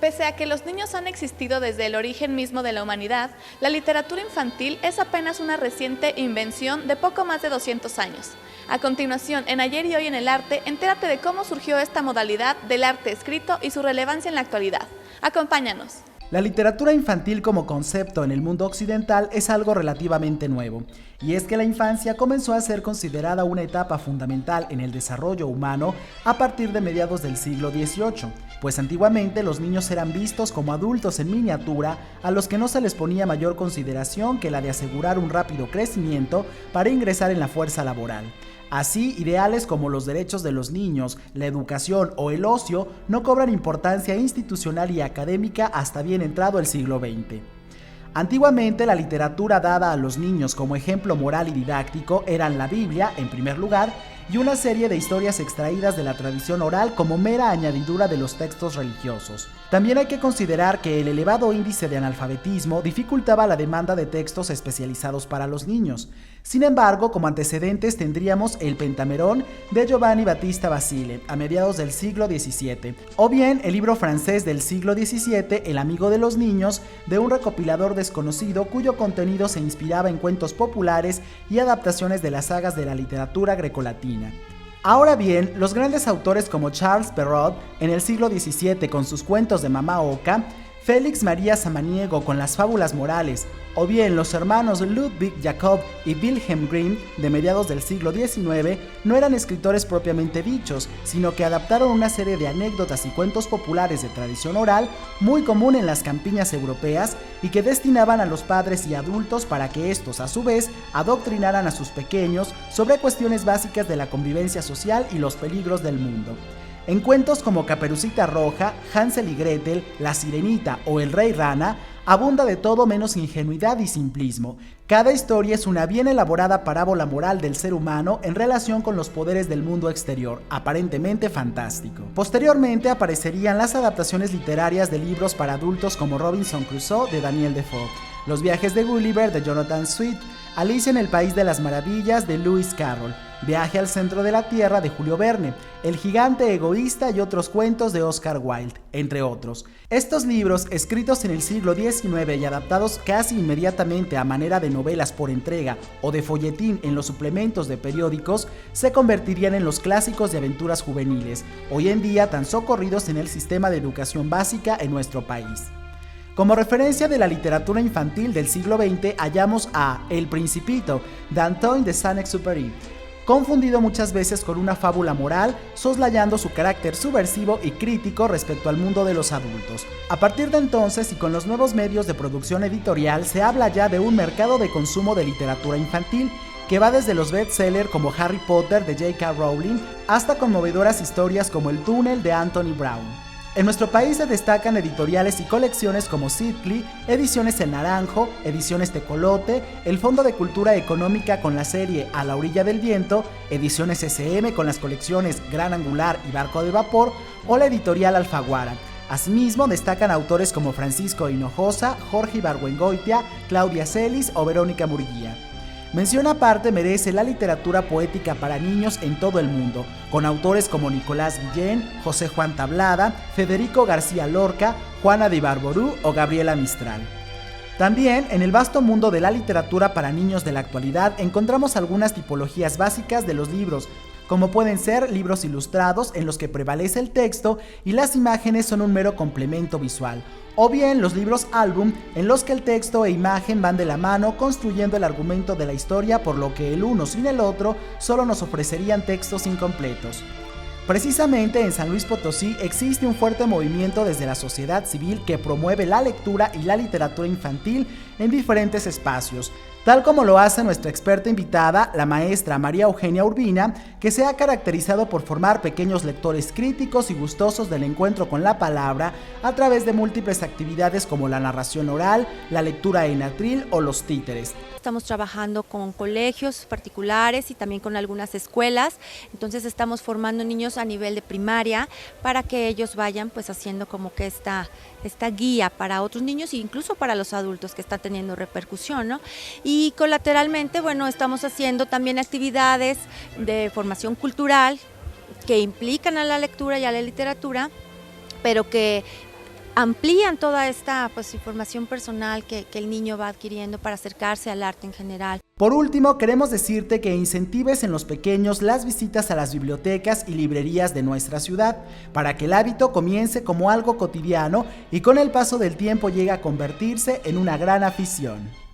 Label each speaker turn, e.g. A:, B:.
A: Pese a que los niños han existido desde el origen mismo de la humanidad, la literatura infantil es apenas una reciente invención de poco más de 200 años. A continuación, en Ayer y Hoy en el Arte, entérate de cómo surgió esta modalidad del arte escrito y su relevancia en la actualidad. Acompáñanos.
B: La literatura infantil como concepto en el mundo occidental es algo relativamente nuevo, y es que la infancia comenzó a ser considerada una etapa fundamental en el desarrollo humano a partir de mediados del siglo XVIII, pues antiguamente los niños eran vistos como adultos en miniatura a los que no se les ponía mayor consideración que la de asegurar un rápido crecimiento para ingresar en la fuerza laboral. Así, ideales como los derechos de los niños, la educación o el ocio no cobran importancia institucional y académica hasta bien entrado el siglo XX. Antiguamente, la literatura dada a los niños como ejemplo moral y didáctico eran la Biblia, en primer lugar, y una serie de historias extraídas de la tradición oral como mera añadidura de los textos religiosos. También hay que considerar que el elevado índice de analfabetismo dificultaba la demanda de textos especializados para los niños. Sin embargo, como antecedentes tendríamos el Pentamerón de Giovanni Battista Basile, a mediados del siglo XVII, o bien el libro francés del siglo XVII, El amigo de los niños, de un recopilador desconocido cuyo contenido se inspiraba en cuentos populares y adaptaciones de las sagas de la literatura grecolatina. Ahora bien, los grandes autores como Charles Perrault en el siglo XVII con sus cuentos de Mamá Oca, Félix María Samaniego con las fábulas morales, o bien los hermanos Ludwig Jacob y Wilhelm Grimm de mediados del siglo XIX, no eran escritores propiamente dichos, sino que adaptaron una serie de anécdotas y cuentos populares de tradición oral muy común en las campiñas europeas y que destinaban a los padres y adultos para que estos, a su vez, adoctrinaran a sus pequeños sobre cuestiones básicas de la convivencia social y los peligros del mundo. En cuentos como Caperucita Roja, Hansel y Gretel, La Sirenita o El Rey Rana, abunda de todo menos ingenuidad y simplismo. Cada historia es una bien elaborada parábola moral del ser humano en relación con los poderes del mundo exterior, aparentemente fantástico. Posteriormente aparecerían las adaptaciones literarias de libros para adultos como Robinson Crusoe de Daniel Defoe, Los viajes de Gulliver de Jonathan Swift, Alicia en el País de las Maravillas de Lewis Carroll, Viaje al centro de la Tierra de Julio Verne, El gigante egoísta y otros cuentos de Oscar Wilde, entre otros. Estos libros, escritos en el siglo XIX y adaptados casi inmediatamente a manera de novelas por entrega o de folletín en los suplementos de periódicos, se convertirían en los clásicos de aventuras juveniles, hoy en día tan socorridos en el sistema de educación básica en nuestro país. Como referencia de la literatura infantil del siglo XX hallamos a El Principito, de Antoine de Saint-Exupéry, confundido muchas veces con una fábula moral, soslayando su carácter subversivo y crítico respecto al mundo de los adultos. A partir de entonces y con los nuevos medios de producción editorial, se habla ya de un mercado de consumo de literatura infantil que va desde los bestsellers como Harry Potter de J.K. Rowling hasta conmovedoras historias como El túnel de Anthony Brown. En nuestro país se destacan editoriales y colecciones como Sidley, Ediciones El Naranjo, Ediciones Tecolote, el Fondo de Cultura Económica con la serie A la Orilla del Viento, Ediciones SM con las colecciones Gran Angular y Barco de Vapor o la editorial Alfaguara. Asimismo, destacan autores como Francisco Hinojosa, Jorge Ibargüengoitia, Claudia Celis o Verónica Murguía. Mención aparte merece la literatura poética para niños en todo el mundo, con autores como Nicolás Guillén, José Juan Tablada, Federico García Lorca, Juana de Ibarború o Gabriela Mistral. También, en el vasto mundo de la literatura para niños de la actualidad, encontramos algunas tipologías básicas de los libros, como pueden ser libros ilustrados en los que prevalece el texto y las imágenes son un mero complemento visual, o bien los libros álbum en los que el texto e imagen van de la mano construyendo el argumento de la historia, por lo que el uno sin el otro solo nos ofrecerían textos incompletos. Precisamente en San Luis Potosí existe un fuerte movimiento desde la sociedad civil que promueve la lectura y la literatura infantil en diferentes espacios, tal como lo hace nuestra experta invitada, la maestra María Eugenia Urbina, que se ha caracterizado por formar pequeños lectores críticos y gustosos del encuentro con la palabra a través de múltiples actividades como la narración oral, la lectura en atril o los títeres.
C: Estamos trabajando con colegios particulares y también con algunas escuelas, entonces estamos formando niños a nivel de primaria para que ellos vayan pues haciendo como que esta guía para otros niños e incluso para los adultos que está teniendo repercusión, ¿no? Y colateralmente, bueno, estamos haciendo también actividades de formación cultural que implican a la lectura y a la literatura, pero que amplían toda esta pues, información personal que el niño va adquiriendo para acercarse al arte en general.
B: Por último, queremos decirte que incentives en los pequeños las visitas a las bibliotecas y librerías de nuestra ciudad, para que el hábito comience como algo cotidiano y con el paso del tiempo llegue a convertirse en una gran afición.